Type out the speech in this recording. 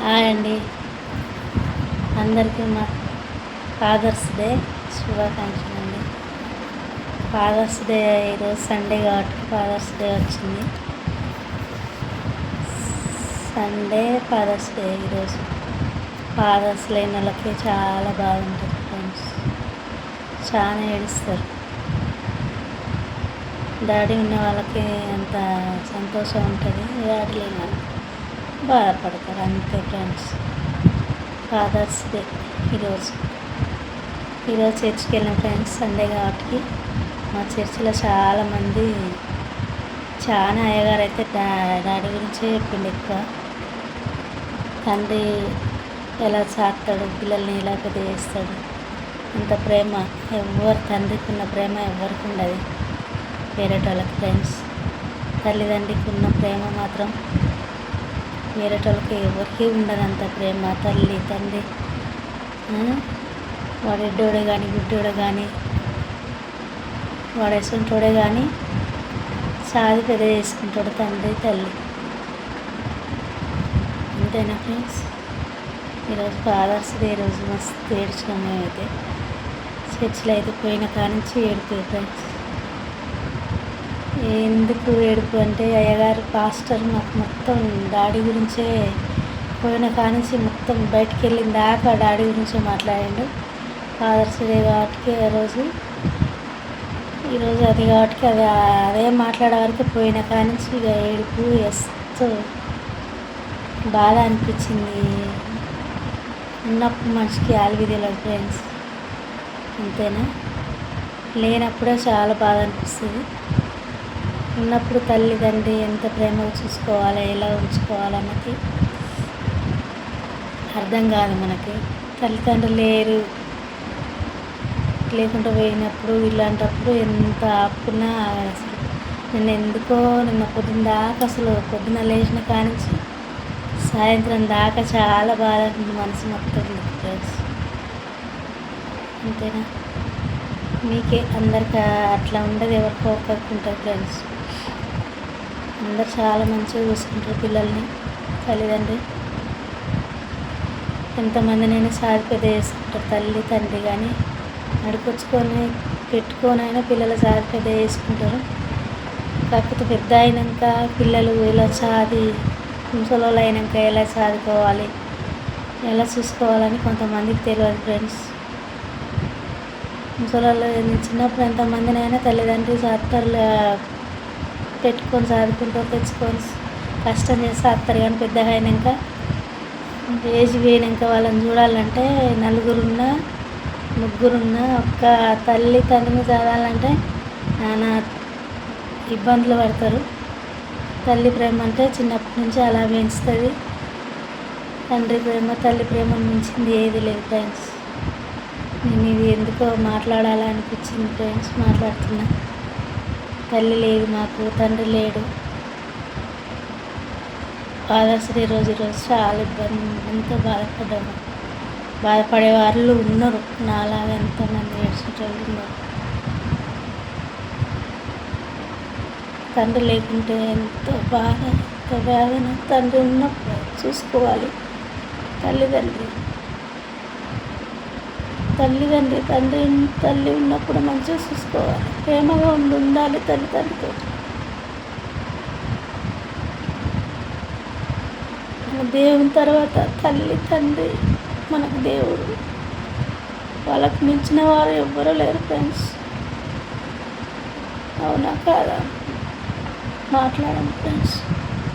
Hi అండి, అందరికీ మా ఫాదర్స్ డే శుభాకాంక్షలు అండి. ఫాదర్స్ డే ఈరోజు సండే కాబట్టి ఫాదర్స్ డే వచ్చింది. సండే ఫాదర్స్ డే ఈరోజు. ఫాదర్స్ లేని వాళ్ళకి చాలా బాగుంటుంది ఫ్రెండ్స్, చాలా ఏడుస్తారు. డాడీ ఉన్న వాళ్ళకి అంత సంతోషం ఉంటుంది, డాడీ లేని వాళ్ళకి బాధపడతారు అంతే ఫ్రెండ్స్. ఫాదర్స్ డే ఈరోజు చర్చికి వెళ్ళిన ఫ్రెండ్స్, సండే కాబట్టి మా చర్చిలో చాలామంది, చాలా అయ్యగారు అయితే డాడీ గురించే చెప్పిండు ఎక్కువ. తండ్రి ఎలా సాకుతాడు, పిల్లల్ని ఎలా పెద్ద చేస్తాడు, అంత ప్రేమ ఎవరు తండ్రికి ఉన్న ప్రేమ ఎవరికి ఉండదు వేరేటోళ్ళకి ఫ్రెండ్స్. తల్లిదండ్రికి ఉన్న ప్రేమ మాత్రం వేరేటోళ్ళకి ఎవరికి ఉండదు అంత ప్రేమ. తల్లి తండ్రి వాడు ఎడ్డోడే కానీ గుడ్డోడే కానీ వాడు ఎసుంటోడే కానీ సాది పెద్ద చేసుకుంటాడు తండ్రి తల్లి. అంతేనా ఫ్రెండ్స్. ఈరోజు ఫాదర్స్ డే రోజు మస్తు ఏడ్చినాం మేమైతే. చర్చిలో అయితే పోయిన కానించి ఏడుపు ఫ్రెండ్స్. ఎందుకు ఏడుపు అంటే అయ్యగారు పాస్టర్ మాకు మొత్తం డాడీ గురించే పోయిన కానించి మొత్తం బయటికి వెళ్ళిన దాకా డాడీ గురించే మాట్లాడాడు. ఫాదర్స్ డే కాబట్టి ఈరోజు అది కాబట్టి అదే మాట్లాడే వరకు పోయిన కానించి ఇక ఏడుపు ఎస్తూ బాధ అనిపించింది. ఉన్నప్పుడు మనిషికి ఆల్విదిలేదు ఫ్రెండ్స్, అంతేనా. లేనప్పుడే చాలా బాధ అనిపిస్తుంది. ఉన్నప్పుడు తల్లిదండ్రి ఎంత ప్రేమగా చూసుకోవాలి, ఎలా ఉంచుకోవాలన్నది అర్థం కాదు మనకి. తల్లిదండ్రులు లేకుండా పోయినప్పుడు ఇలాంటప్పుడు ఎంత ఆపుకున్నా అసలు నిన్న పొద్దున్న దాకా అసలు పొద్దున్న లేచిన కానించి సాయంత్రం దాకా చాలా బాధ మనసు మొత్తం ఫ్రెండ్స్, అంతేనా. మీకే అందరికీ అట్లా ఉండదు, ఎవరికో ఒక్కరికి ఉంటుంది ఫ్రెండ్స్. అందరు చాలా మంచిగా చూసుకుంటారు పిల్లల్ని. తల్లిదండ్రి ఎంతమందినైనా సాది పెద్ద చేసుకుంటారు తల్లి తండ్రి, కానీ నడుకొచ్చుకొని పెట్టుకొనైనా పిల్లలు సాది పెద్ద చేసుకుంటారు. కాకపోతే పెద్ద అయినాక పిల్లలు ఎలా ముసలోళ్ళు అయినాక ఎలా చదువుకోవాలి, ఎలా చూసుకోవాలని కొంతమందికి తెలియదు ఫ్రెండ్స్. ముసలోళ్ళు చిన్నప్పుడు ఎంతమందినైనా తల్లిదండ్రులు సాత్తారు, పెట్టుకొని చదువుకుంటారు, తెచ్చుకొని కష్టం చేసి వస్తారు. కానీ పెద్దగా అయినాక ఏజ్ పోయినాక వాళ్ళని చూడాలంటే ముగ్గురున్న ఒక్క తల్లి తండ్రిని చదవాలంటే నానా ఇబ్బందులు పడతారు. తల్లి ప్రేమ అంటే చిన్నప్పటి నుంచి అలా పెంచుతుంది. తండ్రి ప్రేమ తల్లి ప్రేమను మించింది ఏది లేదు ఫ్రెండ్స్. నేను ఇది ఎందుకో మాట్లాడాలనిపించింది ఫ్రెండ్స్, మాట్లాడుతున్నా. తల్లి లేదు మాకు, తండ్రి లేడు. ఫాదర్స్ డే ఈరోజు చాలా ఇబ్బంది, ఎంతో బాధపడ్డాము. బాధపడే వాళ్ళు ఉన్నారు, నాలాగా ఎంతోమంది ఏడ్చేటోళ్ళు ఉన్నారు. తండ్రి లేకుంటే ఎంతో బాధ, ఎంతో వేదన. తండ్రి ఉన్నప్పుడు చూసుకోవాలి. తల్లి ఉన్నప్పుడు మంచిగా చూసుకోవాలి, ప్రేమగా ఉండాలి తల్లిదండ్రితో. మన దేవుని తర్వాత తల్లి తండ్రి మనకు దేవుడు. వాళ్ళకు మించిన వారు ఎవ్వరూ లేరు ఫ్రెండ్స్, అవునా కాదా. మాట్లాడండి ఫ్రెండ్స్.